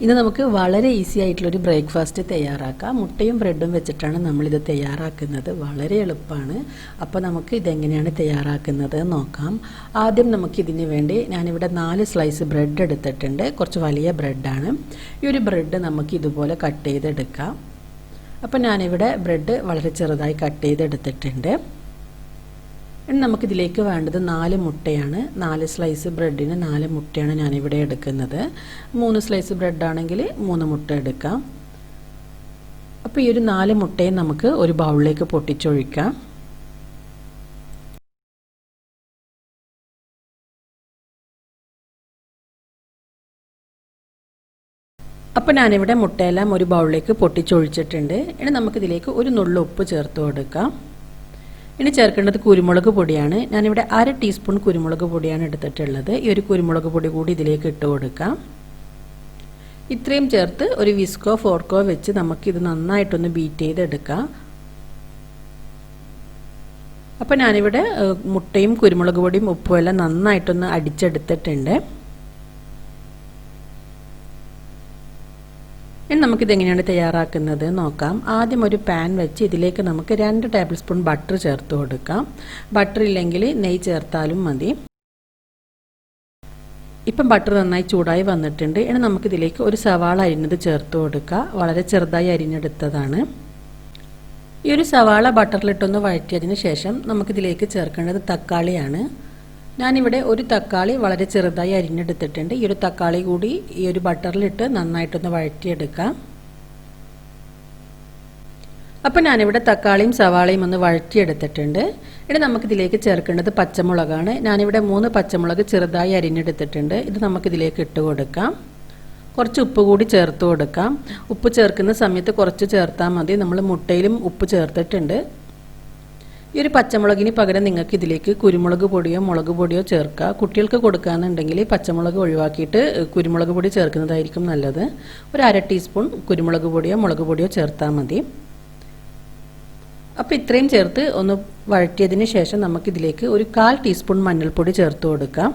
ഇന്ന് നമുക്ക് വളരെ ഈസി ആയിട്ടുള്ള ഒരു ബ്രേക്ക്ഫാസ്റ്റ് തയ്യാറാക്കാം. മുട്ടയും ബ്രെഡും വെച്ചിട്ടാണ് നമ്മൾ ഇത് തയ്യാറാക്കുന്നത്. വളരെ എളുപ്പമാണ്. അപ്പോൾ നമുക്ക് ഇതെങ്ങനെയാണ് തയ്യാറാക്കുന്നത് നോക്കാം. ആദ്യം നമുക്ക് ഇതിന് വേണ്ടി ഞാനിവിടെ 4 സ്ലൈസ് ബ്രെഡ് എടുത്തിട്ടുണ്ട്. കുറച്ച് വലിയ ബ്രെഡാണ്. ഈ ഒരു ബ്രെഡ് നമുക്ക് ഇതുപോലെ കട്ട് ചെയ്തെടുക്കാം. അപ്പോൾ ഞാനിവിടെ ബ്രെഡ് വളരെ ചെറുതായി കട്ട് ചെയ്തെടുത്തിട്ടുണ്ട്. ഇനി നമുക്കിതിലേക്ക് വേണ്ടത് 4 മുട്ടയാണ്. 4 സ്ലൈസ് ബ്രെഡിന് 4 മുട്ടയാണ് ഞാനിവിടെ എടുക്കുന്നത്. 3 സ്ലൈസ് ബ്രെഡാണെങ്കിൽ 3 മുട്ട എടുക്കാം. അപ്പോൾ ഈ ഒരു 4 മുട്ടയും നമുക്ക് ഒരു ബൗളിലേക്ക് പൊട്ടിച്ചൊഴിക്കാം. അപ്പോൾ ഞാനിവിടെ മുട്ടയെല്ലാം ഒരു ബൗളിലേക്ക് പൊട്ടിച്ചൊഴിച്ചിട്ടുണ്ട്. ഇനി നമുക്കിതിലേക്ക് ഒരു നുള്ളു ഉപ്പ് ചേർത്ത് കൊടുക്കാം. ഇനി ചേർക്കേണ്ടത് കുരുമുളക് പൊടിയാണ്. ഞാനിവിടെ 1/2 ടീസ്പൂൺ കുരുമുളക് പൊടിയാണ് എടുത്തിട്ടുള്ളത്. ഈ ഒരു കുരുമുളക് പൊടി കൂടി ഇതിലേക്ക് ഇട്ട് കൊടുക്കാം. ഇത്രയും ചേർത്ത് ഒരു വിസ്കോ ഫോർക്കോ വെച്ച് നമുക്കിത് നന്നായിട്ടൊന്ന് ബീറ്റ് ചെയ്തെടുക്കാം. അപ്പോൾ ഞാനിവിടെ മുട്ടയും കുരുമുളക് പൊടിയും ഉപ്പും എല്ലാം നന്നായിട്ടൊന്ന് അടിച്ചെടുത്തിട്ടുണ്ട്. ഇനി നമുക്കിതെങ്ങനെയാണ് തയ്യാറാക്കുന്നത് നോക്കാം. ആദ്യം ഒരു പാൻ വെച്ച് ഇതിലേക്ക് നമുക്ക് 2 ടേബിൾ സ്പൂൺ ബട്ടർ ചേർത്ത് കൊടുക്കാം. ബട്ടർ ഇല്ലെങ്കിൽ നെയ്യ് ചേർത്താലും മതി. ഇപ്പം ബട്ടർ നന്നായി ചൂടായി വന്നിട്ടുണ്ട്. ഇനി നമുക്കിതിലേക്ക് ഒരു സവാള അരിഞ്ഞത് ചേർത്ത് കൊടുക്കുക. വളരെ ചെറുതായി അരിഞ്ഞെടുത്തതാണ്. ഈ ഒരു സവാള ബട്ടറിലിട്ടൊന്ന് വഴറ്റിയതിന് ശേഷം നമുക്കിതിലേക്ക് ചേർക്കേണ്ടത് തക്കാളിയാണ്. ഞാനിവിടെ ഒരു തക്കാളി വളരെ ചെറുതായി അരിഞ്ഞെടുത്തിട്ടുണ്ട്. ഈ ഒരു തക്കാളി കൂടി ഈ ഒരു ബട്ടറിലിട്ട് നന്നായിട്ടൊന്ന് വഴറ്റിയെടുക്കാം. അപ്പോൾ ഞാനിവിടെ തക്കാളിയും സവാളയും ഒന്ന് വഴറ്റിയെടുത്തിട്ടുണ്ട്. ഇനി നമുക്കിതിലേക്ക് ചേർക്കേണ്ടത് പച്ചമുളകാണ്. ഞാനിവിടെ 3 പച്ചമുളക് ചെറുതായി അരിഞ്ഞെടുത്തിട്ടുണ്ട്. ഇത് നമുക്കിതിലേക്ക് ഇട്ട് കൊടുക്കാം. കുറച്ച് ഉപ്പ് കൂടി ചേർത്ത് കൊടുക്കാം. ഉപ്പ് ചേർക്കുന്ന സമയത്ത് കുറച്ച് ചേർത്താൽ മതി. നമ്മൾ മുട്ടയിലും ഉപ്പ് ചേർത്തിട്ടുണ്ട്. ഈ ഒരു പച്ചമുളകിന് പകരം നിങ്ങൾക്ക് ഇതിലേക്ക് കുരുമുളക് പൊടിയോ മുളക് പൊടിയോ ചേർക്കുക. കുട്ടികൾക്ക് കൊടുക്കുകയെന്നുണ്ടെങ്കിൽ പച്ചമുളക് ഒഴിവാക്കിയിട്ട് കുരുമുളക് പൊടി ചേർക്കുന്നതായിരിക്കും നല്ലത്. ഒരു 1/2 ടീസ്പൂൺ കുരുമുളക് പൊടിയോ മുളക് പൊടിയോ ചേർത്താൽ മതി. അപ്പോൾ ഇത്രയും ചേർത്ത് ഒന്ന് വഴറ്റിയതിന് ശേഷം നമുക്കിതിലേക്ക് ഒരു 1/4 ടീസ്പൂൺ മഞ്ഞൾപ്പൊടി ചേർത്ത് കൊടുക്കാം.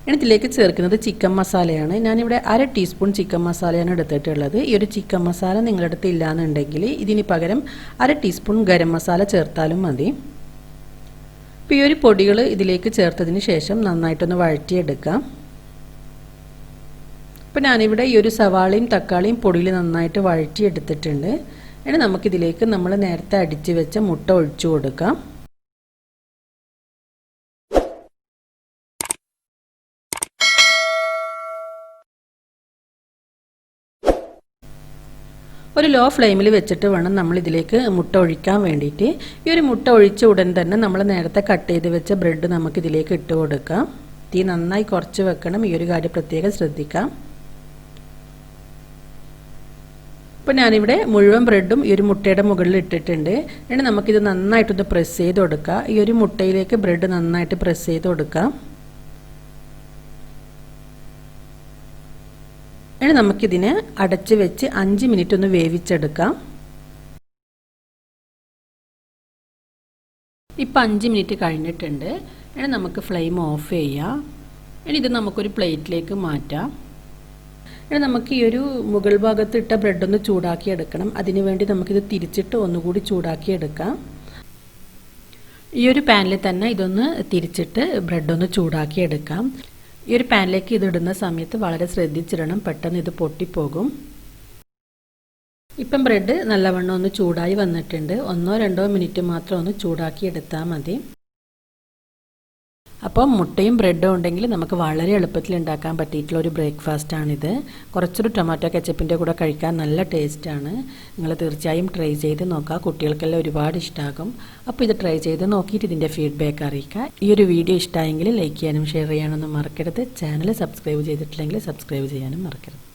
ഇനി ഇതിലേക്ക് ചേർക്കുന്നത് ചിക്കൻ മസാലയാണ്. ഞാനിവിടെ 1/2 ടീസ്പൂൺ ചിക്കൻ മസാലയാണ് എടുത്തിട്ടുള്ളത്. ഈ ഒരു ചിക്കൻ മസാല നിങ്ങളുടെ അടുത്ത് ഇല്ലാന്നുണ്ടെങ്കിൽ ഇതിന് പകരം 1/2 ടീസ്പൂൺ ഗരം മസാല ചേർത്താലും മതി. അപ്പോൾ ഈ ഒരു പൊടികൾ ഇതിലേക്ക് ചേർത്തതിന് ശേഷം നന്നായിട്ടൊന്ന് വഴറ്റിയെടുക്കാം. അപ്പോൾ ഞാനിവിടെ ഈ ഒരു സവാളയും തക്കാളിയും പൊടിയിൽ നന്നായിട്ട് വഴറ്റിയെടുത്തിട്ടുണ്ട്. ഇനി നമുക്കിതിലേക്ക് നമ്മൾ നേരത്തെ അടിച്ച് വെച്ച മുട്ട ഒഴിച്ചു കൊടുക്കാം. ഒരു ലോ ഫ്ലെയിമിൽ വെച്ചിട്ട് വേണം നമ്മൾ ഇതിലേക്ക് മുട്ട ഒഴിക്കാൻ വേണ്ടിയിട്ട്. ഈ ഒരു മുട്ട ഒഴിച്ച ഉടൻ തന്നെ നമ്മൾ നേരത്തെ കട്ട് ചെയ്ത് വെച്ച ബ്രെഡ് നമുക്ക് ഇതിലേക്ക് ഇട്ട് കൊടുക്കാം. തീ നന്നായി കുറച്ച് വെക്കണം. ഈ ഒരു കാര്യം പ്രത്യേകം ശ്രദ്ധിക്കാം. അപ്പോൾ ഞാനിവിടെ മുഴുവൻ ബ്രെഡും ഈ ഒരു മുട്ടയുടെ മുകളിൽ ഇട്ടിട്ടുണ്ട്. ഇനി നമുക്കിത് നന്നായിട്ടൊന്ന് പ്രസ് ചെയ്ത് കൊടുക്കാം. ഈ ഒരു മുട്ടയിലേക്ക് ബ്രെഡ് നന്നായിട്ട് പ്രസ് ചെയ്ത് കൊടുക്കാം. ഇനി നമുക്കിതിനെ അടച്ച് വെച്ച് 5 മിനിറ്റ് ഒന്ന് വേവിച്ചെടുക്കാം. ഇപ്പം 5 മിനിറ്റ് കഴിഞ്ഞിട്ടുണ്ട്. ഇനി നമുക്ക് ഫ്ലെയിം ഓഫ് ചെയ്യാം. ഇനി ഇത് നമുക്കൊരു പ്ലേറ്റിലേക്ക് മാറ്റാം. ഇനി നമുക്ക് ഈ ഒരു മുകൾ ഭാഗത്ത് ഇട്ട ബ്രെഡ് ഒന്ന് ചൂടാക്കി എടുക്കണം. അതിനുവേണ്ടി നമുക്കിത് തിരിച്ചിട്ട് ഒന്നുകൂടി ചൂടാക്കി എടുക്കാം. ഈ ഒരു പാനിൽ തന്നെ ഇതൊന്ന് തിരിച്ചിട്ട് ബ്രെഡ് ഒന്ന് ചൂടാക്കി എടുക്കാം. ഈ ഒരു പാനിലേക്ക് ഇതിടുന്ന സമയത്ത് വളരെ ശ്രദ്ധിച്ചിടണം. പെട്ടെന്ന് ഇത് പൊട്ടിപ്പോകും. ഇപ്പം ബ്രെഡ് നല്ലവണ്ണം ഒന്ന് ചൂടായി വന്നിട്ടുണ്ട്. 1-2 മിനിറ്റ് മാത്രം ഒന്ന് ചൂടാക്കി എടുത്താൽ മതി. അപ്പം മുട്ടയും ബ്രെഡും ഉണ്ടെങ്കിൽ നമുക്ക് വളരെ എളുപ്പത്തിൽ ഉണ്ടാക്കാൻ പറ്റിയിട്ടുള്ള ഒരു ബ്രേക്ക്ഫാസ്റ്റാണിത്. കുറച്ചൊരു ടൊമാറ്റോ കെച്ചപ്പിൻ്റെ കൂടെ കഴിക്കാൻ നല്ല ടേസ്റ്റാണ്. നിങ്ങൾ തീർച്ചയായും ട്രൈ ചെയ്ത് നോക്കുക. കുട്ടികൾക്കെല്ലാം ഒരുപാട് ഇഷ്ടമാകും. അപ്പോൾ ഇത് ട്രൈ ചെയ്ത് നോക്കിയിട്ട് ഇതിൻ്റെ ഫീഡ്ബാക്ക് അറിയിക്കുക. ഈ ഒരു വീഡിയോ ഇഷ്ടമായെങ്കിൽ ലൈക്ക് ചെയ്യാനും ഷെയർ ചെയ്യാനൊന്നും മറക്കരുത്. ചാനൽ സബ്സ്ക്രൈബ് ചെയ്തിട്ടില്ലെങ്കിൽ സബ്സ്ക്രൈബ് ചെയ്യാനും മറക്കരുത്.